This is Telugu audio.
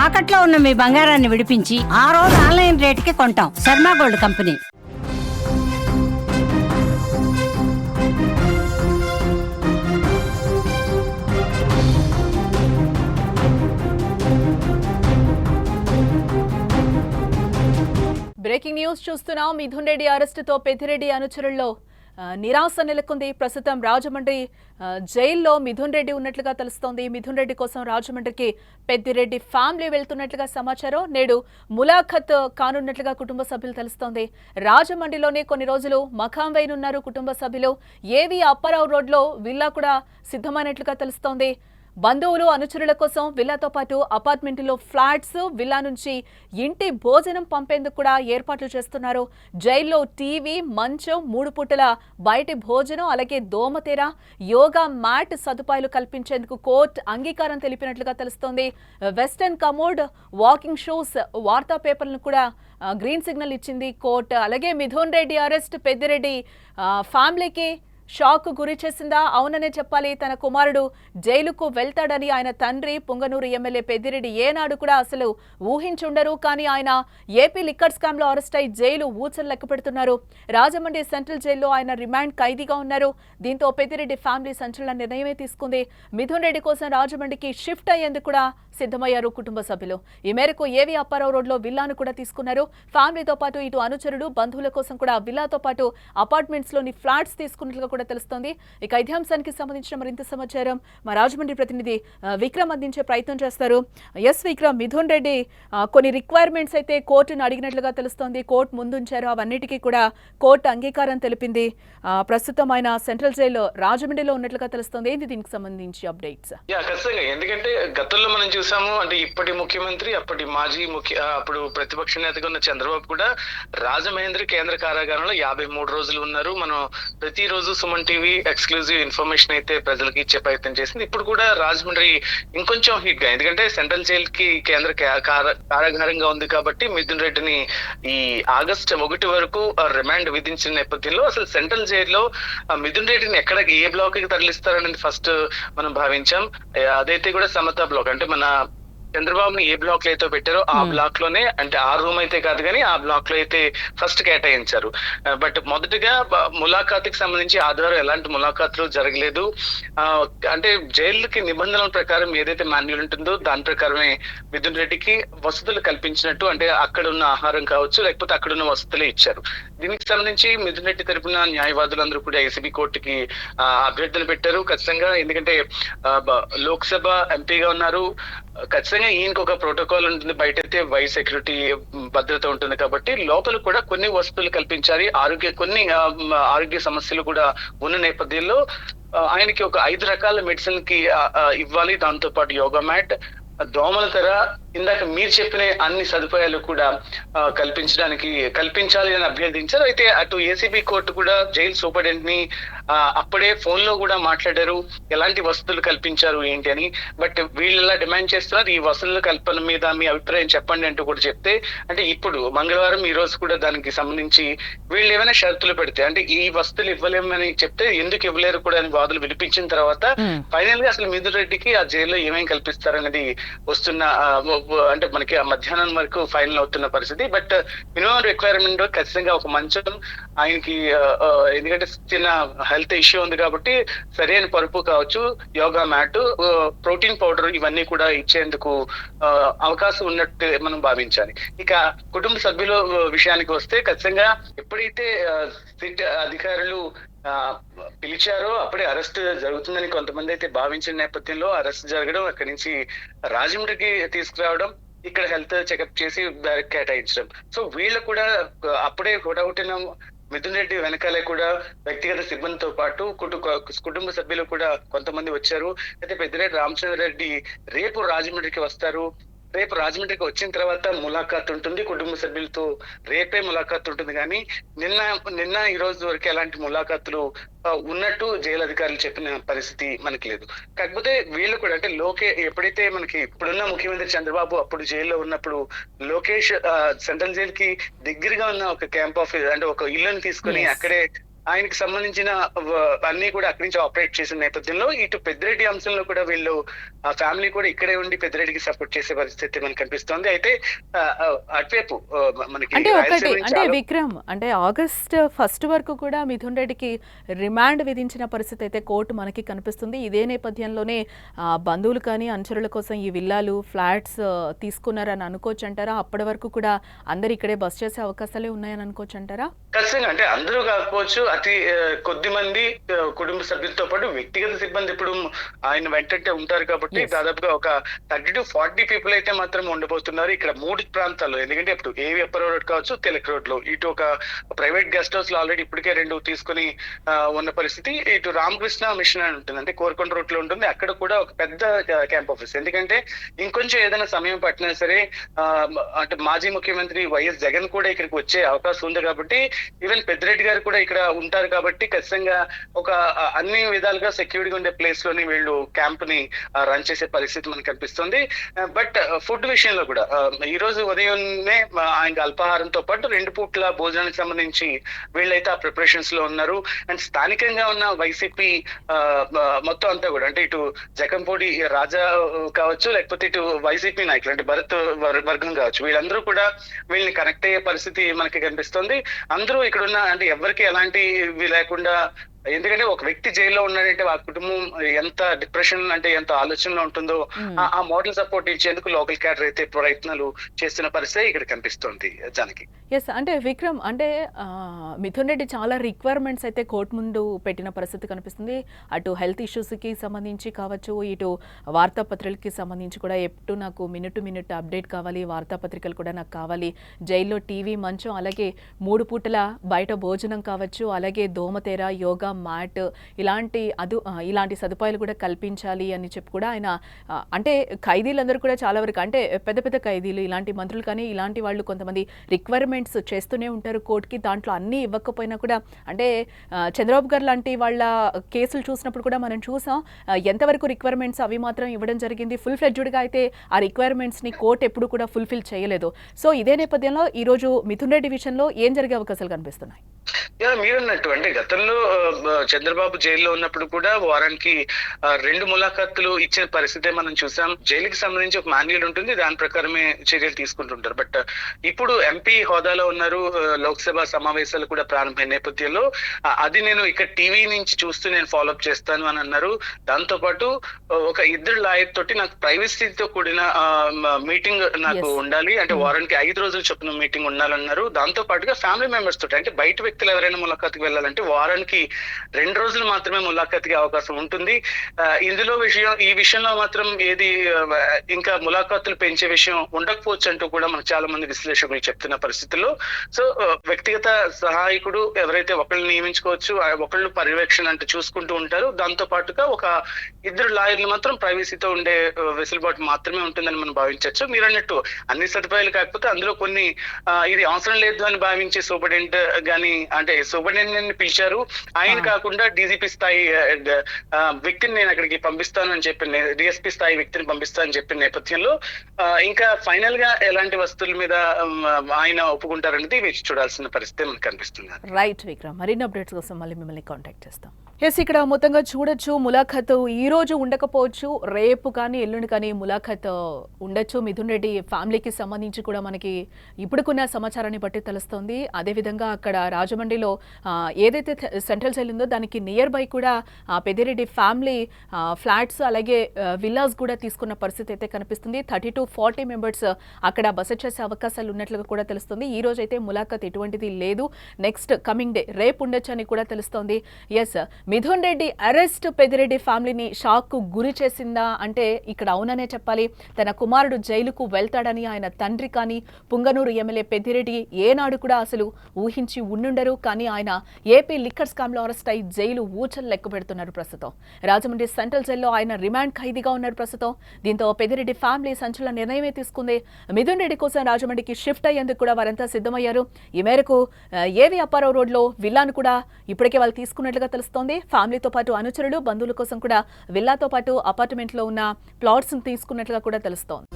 తాకట్లో ఉన్న మీ బంగారాన్ని విడిపించి ఆ రోజు ఆన్లైన్ రేటుకి కొంటాం. Sharma gold company. Breaking news చూస్తున్నాం. మిథున్ రెడ్డి అరెస్టుతో పెద్దిరెడ్డి అనుచరుల్లో నిరాశ నెలకొంది. ప్రస్తుతం రాజమండ్రి జైల్లో మిథున్ రెడ్డి ఉన్నట్లుగా తెలుస్తోంది. మిథున్ రెడ్డి కోసం రాజమండ్రికి పెద్దిరెడ్డి ఫ్యామిలీ వెళ్తున్నట్లుగా సమాచారం. నేడు ములాఖత్ కానున్నట్లుగా కుటుంబ సభ్యులు తెలుస్తోంది. రాజమండ్రిలోనే కొన్ని రోజులు మకాం వేయనున్నారు కుటుంబ సభ్యులు. ఏవి అప్పారావు రోడ్లో విల్లా కూడా సిద్ధమైనట్లుగా తెలుస్తోంది. బంధువులు అనుచరుల కోసం విల్లాతో పాటు అపార్ట్మెంట్లో ఫ్లాట్స్, విల్లా నుంచి ఇంటి భోజనం పంపేందుకు కూడా ఏర్పాట్లు చేస్తున్నారు. జైల్లో టీవీ, మంచం, 3 పూటల బయటి భోజనం, అలాగే దోమతెర, యోగా మ్యాట్ సదుపాయాలు కల్పించేందుకు కోర్టు అంగీకారం తెలిపినట్లుగా తెలుస్తోంది. వెస్టర్న్ కమోడ్, వాకింగ్ షూస్, వార్తా పేపర్లను కూడా గ్రీన్ సిగ్నల్ ఇచ్చింది కోర్టు. అలాగే మిథున్ రెడ్డి అరెస్ట్ పెద్దిరెడ్డి ఫ్యామిలీకి షాక్ గురి చేసిందా? అవుననే చెప్పాలి. తన కుమారుడు జైలుకు వెళ్తాడని ఆయన తండ్రి పుంగనూరు ఎమ్మెల్యే పెద్దిరెడ్డి ఏనాడు కూడా అసలు ఊహించుండరు. కానీ ఆయన ఏపీ లిక్కర్ స్కామ్ లో అరెస్ట్ అయి జైలు ఊచలు లెక్క పెడుతున్నారు. రాజమండ్రి సెంట్రల్ జైల్లో ఆయన రిమాండ్ ఖైదీగా ఉన్నారు. దీంతో పెద్దిరెడ్డి ఫ్యామిలీ సంచలన నిర్ణయమే తీసుకుంది. మిథున్ రెడ్డి కోసం రాజమండ్రికి షిఫ్ట్ అయ్యేందుకు కూడా సిద్ధమయ్యారు కుటుంబ సభ్యులు. ఈ మేరకు ఏవి అప్పారావు రోడ్లో విల్లాను కూడా తీసుకున్నారు. ఫ్యామిలీతో పాటు ఇటు అనుచరుడు, బంధువుల కోసం కూడా విల్లాతో పాటు అపార్ట్మెంట్స్ లోని ఫ్లాట్స్ తీసుకున్నట్లుగా కూడా తెలుస్తోంది. ఇక ఇదే అంశానికి సంబంధించిన మరింత సమాచారం మా రాజమండ్రి ప్రతినిధి విక్రమ్ అందించే ప్రయత్నం చేస్తారు. ఎస్ విక్రమ్, మిథున్ రెడ్డి కొన్ని రిక్వైర్మెంట్స్ అయితే కోర్టును అడిగినట్లుగా తెలుస్తోంది. కోర్టు ముందుంచారు. అవన్నిటికీ కూడా కోర్టు అంగీకారం తెలిపింది. ప్రస్తుతం ఆయన సెంట్రల్ జైల్లో రాజమండ్రిలో ఉన్నట్లుగా తెలుస్తోంది. ఏంటి దీనికి సంబంధించి అప్డేట్స్? ఖచ్చితంగా. ఎందుకంటే గతంలో మనం చూసాము, అంటే ఇప్పటి ముఖ్యమంత్రి, అప్పటి మాజీ అప్పుడు ప్రతిపక్ష నేతగా ఉన్న చంద్రబాబు కూడా రాజమహేంద్ర కేంద్ర కారాగారంలో 53 రోజులు ఉన్నారు. మనం ప్రతిరోజు సుమన్ టీవీ ఎక్స్క్లూజివ్ ఇన్ఫర్మేషన్ అయితే ప్రజలకు ఇచ్చే ప్రయత్నం చేసింది. ఇప్పుడు కూడా రాజమండ్రి ఇంకొంచెం హిట్ గా, ఎందుకంటే సెంట్రల్ జైల్ కి కేంద్ర కారాగారంగా ఉంది కాబట్టి మిథున్ రెడ్డిని ఈ ఆగస్టు 1 వరకు రిమాండ్ విధించిన నేపథ్యంలో అసలు సెంట్రల్ జైల్లో మిథున్ రెడ్డిని ఎక్కడ ఏ బ్లాక్ కి తరలిస్తారనేది ఫస్ట్ మనం భావించాం. అదైతే కూడా సమతా బ్లాక్, అంటే మన చంద్రబాబుని ఏ బ్లాక్ లో అయితే పెట్టారో ఆ బ్లాక్ లోనే, అంటే ఆ రూమ్ అయితే కాదు కానీ ఆ బ్లాక్ లో అయితే ఫస్ట్ కేటాయించారు. బట్ మొదటగా ములాఖాతుకి సంబంధించి ఆధారం ఎలాంటి ములాఖాతులు జరగలేదు. అంటే జైలుకి నిబంధనల ప్రకారం ఏదైతే మాన్యువల్ ఉంటుందో దాని ప్రకారమే మిథున్ రెడ్డికి వసతులు కల్పించినట్టు, అంటే అక్కడ ఉన్న ఆహారం కావచ్చు లేకపోతే అక్కడ ఉన్న వసతులే ఇచ్చారు. దీనికి సంబంధించి మిథున్ రెడ్డి తరపున న్యాయవాదులందరూ కూడా ఏసీబీ కోర్టుకి అభ్యర్థన పెట్టారు. ఖచ్చితంగా, ఎందుకంటే లోక్సభ ఎంపీగా ఉన్నారు. ఖచ్చితంగా ఈయనకు ఒక ప్రోటోకాల్ ఉంటుంది. బయట అయితే వైస్ సెక్యూరిటీ భద్రత ఉంటుంది కాబట్టి లోపల కూడా కొన్ని వసతులు కల్పించాలి. కొన్ని ఆరోగ్య సమస్యలు కూడా ఉన్న నేపథ్యంలో ఆయనకి ఒక 5 రకాల మెడిసిన్ కి ఇవ్వాలి. దాంతో పాటు యోగా మ్యాట్, దోమల తెర, ఇందాక మీరు చెప్పిన అన్ని సదుపాయాలు కూడా కల్పించాలి అని అభ్యర్థించారు. అయితే అటు ఏసీబీ కోర్టు కూడా జైలు సూపరింటెండెంట్ ని అప్పుడే ఫోన్ లో కూడా మాట్లాడారు, ఎలాంటి వసతులు కల్పించారు ఏంటి అని. బట్ వీళ్ళు ఇలా డిమాండ్ చేస్తున్నారు, ఈ వసతుల కల్పన మీద మీ అభిప్రాయం చెప్పండి అంటూ కూడా చెప్తే, అంటే ఇప్పుడు మంగళవారం ఈ రోజు కూడా దానికి సంబంధించి వీళ్ళు ఏమైనా షరతులు పెడితే, అంటే ఈ వసతులు ఇవ్వలేమని చెప్తే ఎందుకు ఇవ్వలేరు కూడా అని వాదులు వినిపించిన తర్వాత ఫైనల్ గా అసలు మిథున్ రెడ్డికి ఆ జైల్లో ఏమేమి కల్పిస్తారనేది వస్తున్న, అంటే మనకి ఆ మధ్యాహ్నం వరకు ఫైనల్ అవుతున్న పరిస్థితి. బట్ మినిమం రిక్వైర్మెంట్ ఖచ్చితంగా ఒక మంచం ఆయనకి, ఎందుకంటే చిన్న హెల్త్ ఇష్యూ ఉంది కాబట్టి సరైన పరుపు కావచ్చు, యోగా మ్యాట్, ప్రోటీన్ పౌడర్, ఇవన్నీ కూడా ఇచ్చేందుకు అవకాశం ఉన్నట్టు మనం భావించాలి. ఇక కుటుంబ సభ్యుల విషయానికి వస్తే, ఖచ్చితంగా ఎప్పుడైతే సిట్ అధికారులు పిలిచారో అప్పుడే అరెస్ట్ జరుగుతుందని కొంతమంది అయితే భావించిన నేపథ్యంలో అరెస్ట్ జరగడం, అక్కడి నుంచి రాజమండ్రికి తీసుకురావడం, ఇక్కడ హెల్త్ చెకప్ చేసి డైరెక్ట్ కేటాయించడం. సో వీళ్ళు కూడా అప్పుడే హుటాహుటిన మిథున్ రెడ్డి వెనకాలే కూడా వ్యక్తిగత సిబ్బందితో పాటు కుటుంబ సభ్యులు కూడా కొంతమంది వచ్చారు. అయితే పెద్దిరెడ్డి రామచంద్రారెడ్డి రేపు రాజమండ్రికి వస్తారు. రేపు రాజమండ్రికి వచ్చిన తర్వాత ములాఖాత్ ఉంటుంది కుటుంబ సభ్యులతో. రేపే ములాఖాత్ ఉంటుంది. కానీ నిన్న ఈ రోజు వరకు ఎలాంటి ములాఖాతులు ఉన్నట్టు జైలు అధికారులు చెప్పిన పరిస్థితి మనకి లేదు. కాకపోతే వీళ్ళు కూడా, అంటే ఎప్పుడైతే మనకి ఇప్పుడున్న ముఖ్యమంత్రి చంద్రబాబు అప్పుడు జైల్లో ఉన్నప్పుడు లోకేష్ సెంట్రల్ జైలు కి దగ్గరగా ఉన్న ఒక క్యాంప్ ఆఫీస్, అంటే ఒక ఇల్లుని తీసుకుని అక్కడే ఆయనకి సంబంధించిన అన్ని కూడా అక్కడి నుంచి ఆపరేట్ చేసిన నేపథ్యంలో ఇటు పెద్దిరెడ్డి అంశంలో కూడా వీళ్ళు ఆ ఫ్యామిలీ కూడా ఇక్కడే ఉండి పెద్దిరెడ్డికి సపోర్ట్ చేసే పరిస్థితి మనకు కనిపిస్తోంది. అయితే అటువైపు మనకి అంటే ఒకటి రాయలసీమ నుంచి అంటే విక్రమ్ అంటే ఆగస్ట్ 1 వరకు కూడా మిథున్ రెడ్డికి రిమాండ్ విధించిన పరిస్థితి అయితే కోర్టు మనకి కనిపిస్తుంది. ఇదే నేపథ్యంలోనే బంధువులు కానీ అనుచరుల కోసం ఈ విల్లాలు ఫ్లాట్స్ తీసుకున్నారని అనుకోవచ్చు అంటారా? అప్పటి వరకు కూడా అందరు ఇక్కడే బస్ చేసే అవకాశాలే ఉన్నాయని అనుకోవచ్చు అంటారా? ఖచ్చితంగా. అంటే అందరూ కాకపోవచ్చు, అతి కొద్ది మంది కుటుంబ సభ్యులతో పాటు వ్యక్తిగత సిబ్బంది ఇప్పుడు ఆయన వెంటనే ఉంటారు కాబట్టి దాదాపుగా ఒక 30 to 40 పీపుల్ అయితే మాత్రం ఉండబోతున్నారు ఇక్కడ 3 ప్రాంతాల్లో. ఎందుకంటే ఇప్పుడు ఏవి అప్పర్ రోడ్ కావచ్చు, తెలక్ రోడ్ లో ఇటు ఒక ప్రైవేట్ గెస్ట్ హౌస్ లో ఆల్రెడీ ఇప్పటికే 2 తీసుకుని ఉన్న పరిస్థితి. ఇటు రామకృష్ణ మిషన్ అని ఉంటుంది, అంటే కోరుకొండ రోడ్ లో ఉంటుంది. అక్కడ కూడా ఒక పెద్ద క్యాంప్ ఆఫీస్. ఎందుకంటే ఇంకొంచెం ఏదైనా సమయం పట్టినా సరే అంటే మాజీ ముఖ్యమంత్రి వైఎస్ జగన్ కూడా ఇక్కడికి వచ్చే అవకాశం ఉంది కాబట్టి, ఈవెన్ పెద్దిరెడ్డి గారు కూడా ఇక్కడ ఉంటారు కాబట్టి ఖచ్చితంగా ఒక అన్ని విధాలుగా సెక్యూరిటీగా ఉండే ప్లేస్ లోని వీళ్ళు క్యాంప్ ని రన్ చేసే పరిస్థితి మనకు కనిపిస్తుంది. బట్ ఫుడ్ విషయంలో కూడా ఈ రోజు ఉదయమే ఆయన అల్పాహారంతో పాటు 2 పూట్ల భోజనానికి సంబంధించి వీళ్ళైతే ఆ ప్రిపరేషన్స్ లో ఉన్నారు. అండ్ స్థానికంగా ఉన్న వైసీపీ మొత్తం అంతా కూడా, అంటే ఇటు జకంపూడి రాజా కావచ్చు, లేకపోతే ఇటు వైసీపీ నాయకులు అంటే భరత్ వర్గం కావచ్చు, వీళ్ళందరూ కూడా వీళ్ళని కనెక్ట్ అయ్యే పరిస్థితి మనకి కనిపిస్తుంది. అందరూ ఇక్కడ ఉన్న అంటే ఎవరికి ఎలాంటి లేకుండా, ఎందుకంటే ఒక వ్యక్తి జైల్లో ఉన్నాడంటే ఆ కుటుంబం ఎంత డిప్రెషన్ అంటే ఎంత ఆలోచనలో ఉంటుందో ఆ మోడల్ సపోర్ట్ ఇచ్చేందుకు లోకల్ క్యాడర్ అయితే ప్రయత్నాలు చేస్తున్న పరిస్థితి ఇక్కడ కనిపిస్తుంది జానకి. ఎస్, అంటే విక్రమ్ అంటే మిథున్ రెడ్డి చాలా రిక్వైర్మెంట్స్ అయితే కోర్టు ముందు పెట్టిన పరిస్థితి కనిపిస్తుంది. అటు హెల్త్ ఇష్యూస్కి సంబంధించి కావచ్చు, ఇటు వార్తాపత్రికలకి సంబంధించి కూడా ఎప్పుడు నాకు మినిట్ టు మినిట్ అప్డేట్ కావాలి, వార్తాపత్రికలు కూడా నాకు కావాలి, జైల్లో టీవీ మంచం, అలాగే 3 పూటల బయట భోజనం కావచ్చు, అలాగే దోమతెర, యోగా మ్యాట్, ఇలాంటి సదుపాయాలు కూడా కల్పించాలి అని చెప్పి కూడా ఆయన అంటే ఖైదీలందరూ కూడా చాలా వరకు అంటే పెద్ద పెద్ద ఖైదీలు, ఇలాంటి మంత్రులు కానీ ఇలాంటి వాళ్ళు కొంతమంది రిక్వైర్మెంట్స్ చేస్తూనే ఉంటారు కోర్టుకి. దాంట్లో అన్నీ ఇవ్వకపోయినా కూడా అంటే చంద్రబాబు గారు లాంటి వాళ్ళ కేసులు చూసినప్పుడు కూడా మనం చూసాం ఎంతవరకు రిక్వైర్మెంట్స్ అవి మాత్రం ఇవ్వడం జరిగింది. ఫుల్ ఫ్లెడ్జ్డ్గా అయితే ఆ రిక్వైర్మెంట్స్ని కోర్టు ఎప్పుడు కూడా ఫుల్ఫిల్ చేయలేదు. సో ఇదే నేపథ్యంలో ఈరోజు మిథున్ రెడ్డి విషయంలో ఏం జరిగే అవకాశాలు కనిపిస్తున్నాయి? మీరన్నట్టు అంటే గతంలో చంద్రబాబు జైల్లో ఉన్నప్పుడు కూడా వారానికి 2 ములాఖాతులు ఇచ్చిన పరిస్థితే మనం చూసాం. జైలుకి సంబంధించి ఒక మాన్యువల్ ఉంటుంది, దాని ప్రకారమే చర్యలు తీసుకుంటుంటారు. బట్ ఇప్పుడు ఎంపీ హోదాలో ఉన్నారు, లోక్సభ సమావేశాలు కూడా ప్రారంభమైన నేపథ్యంలో అది నేను ఇక్కడ టీవీ నుంచి చూస్తూ నేను ఫాలోఅప్ చేస్తాను అని అన్నారు. దాంతో పాటు ఒక 2 లాయర్ తోటి నాకు ప్రైవసీతో కూడిన మీటింగ్ నాకు ఉండాలి, అంటే వారానికి 5 రోజులు చొప్పున మీటింగ్ ఉండాలన్నారు. దాంతో పాటుగా ఫ్యామిలీ మెంబర్స్ తోటి, అంటే బయట వ్యక్తులు ఎవరైనా ములాఖాతుకి వెళ్ళాలంటే వారానికి 2 రోజులు మాత్రమే ములాఖాతుకి అవకాశం ఉంటుంది. ఈ విషయంలో మాత్రం ఏది ఇంకా ములాఖాతులు పెంచే విషయం ఉండకపోవచ్చు అంటూ కూడా మనకు చాలా మంది విశ్లేషకులు చెప్తున్న పరిస్థితుల్లో, సో వ్యక్తిగత సహాయకుడు ఎవరైతే ఒకళ్ళు నియమించుకోవచ్చు, ఒకళ్ళు పర్యవేక్షణ అంటే చూసుకుంటూ ఉంటారు. దాంతో పాటుగా ఒక 2 లాయర్లు మాత్రం ప్రైవసీతో ఉండే వెసులుబాటు మాత్రమే ఉంటుందని మనం భావించవచ్చు. మీరు అన్నట్టు అన్ని సదుపాయాలు కాకపోతే అందులో కొన్ని ఇది అవసరం లేదు అని భావించే సూపరింటెండెంట్ గానీ, అంటే సూపరింటెండెంట్ పిలిచారు, ఆయన కాకుండా డీజీపీ స్థాయి వ్యక్తిని నేను అక్కడికి పంపిస్తాను అని చెప్పి, డిఎస్పీ స్థాయి వ్యక్తిని పంపిస్తానని చెప్పిన నేపథ్యంలో ఇంకా ఫైనల్ గా ఎలాంటి వస్తువుల మీద ఆయన ఒప్పుకుంటారనేది వేచి చూడాల్సిన పరిస్థితి మనకు కనిపిస్తుంది. రైట్ విక్రమ్, మరిన్ని అప్డేట్స్ కోసం మళ్ళీ మిమ్మల్ని కాంటాక్ట్ చేస్తాం. ఎస్, ఇక్కడ మొత్తంగా చూడొచ్చు ములాఖత్ ఈ రోజు ఉండకపోవచ్చు, రేపు కానీ ఎల్లుండి కానీ ములాఖత్ ఉండొచ్చు. మిథున్ రెడ్డి ఫ్యామిలీకి సంబంధించి కూడా మనకి ఇప్పుడుకున్న సమాచారాన్ని బట్టి తెలుస్తోంది. అదేవిధంగా అక్కడ రాజమండ్రిలో ఏదైతే సెంట్రల్ జైలు ఉందో దానికి నియర్ బై కూడా పెద్దిరెడ్డి ఫ్యామిలీ ఫ్లాట్స్ అలాగే విల్లాస్ కూడా తీసుకున్న పరిస్థితి అయితే కనిపిస్తుంది. 30 to 40 మెంబర్స్ అక్కడ బస చేసే అవకాశాలు ఉన్నట్లుగా కూడా తెలుస్తుంది. ఈ రోజు అయితే ములాఖత్ ఎటువంటిది లేదు, నెక్స్ట్ కమింగ్ డే రేపు ఉండొచ్చు అని కూడా తెలుస్తోంది. ఎస్, మిథున్ రెడ్డి అరెస్ట్ పెద్దిరెడ్డి ఫ్యామిలీని షాక్ కు గురి చేసిందా అంటే ఇక్కడ అవుననే చెప్పాలి. తన కుమారుడు జైలుకు వెళ్తాడని ఆయన తండ్రి కానీ పుంగనూరు ఎమ్మెల్యే పెద్దిరెడ్డి ఏనాడు కూడా అసలు ఊహించి ఉండుండరు. కానీ ఆయన ఏపీ లిక్కర్ స్కామ్ లో అరెస్ట్ అయి జైలు ఊచలు లెక్క పెడుతున్నారు. ప్రస్తుతం రాజమండ్రి సెంట్రల్ జైల్లో ఆయన రిమాండ్ ఖైదీగా ఉన్నారు ప్రస్తుతం. దీంతో పెద్దిరెడ్డి ఫ్యామిలీ సంచలన నిర్ణయమే తీసుకుంది. మిథున్ రెడ్డి కోసం రాజమండ్రికి షిఫ్ట్ అయ్యేందుకు కూడా వారంతా సిద్ధమయ్యారు. ఈ మేరకు ఏవి అప్పారావు రోడ్ లో విల్లాను కూడా ఇప్పటికే వాళ్ళు తీసుకున్నట్లుగా తెలుస్తోంది. ఫ్యామిలీతో పాటు అనుచరులు బంధువుల కోసం కూడా విల్లాతో పాటు అపార్ట్మెంట్ లో ఉన్న ప్లాట్స్ తీసుకున్నట్లుగా కూడా తెలుస్తోంది.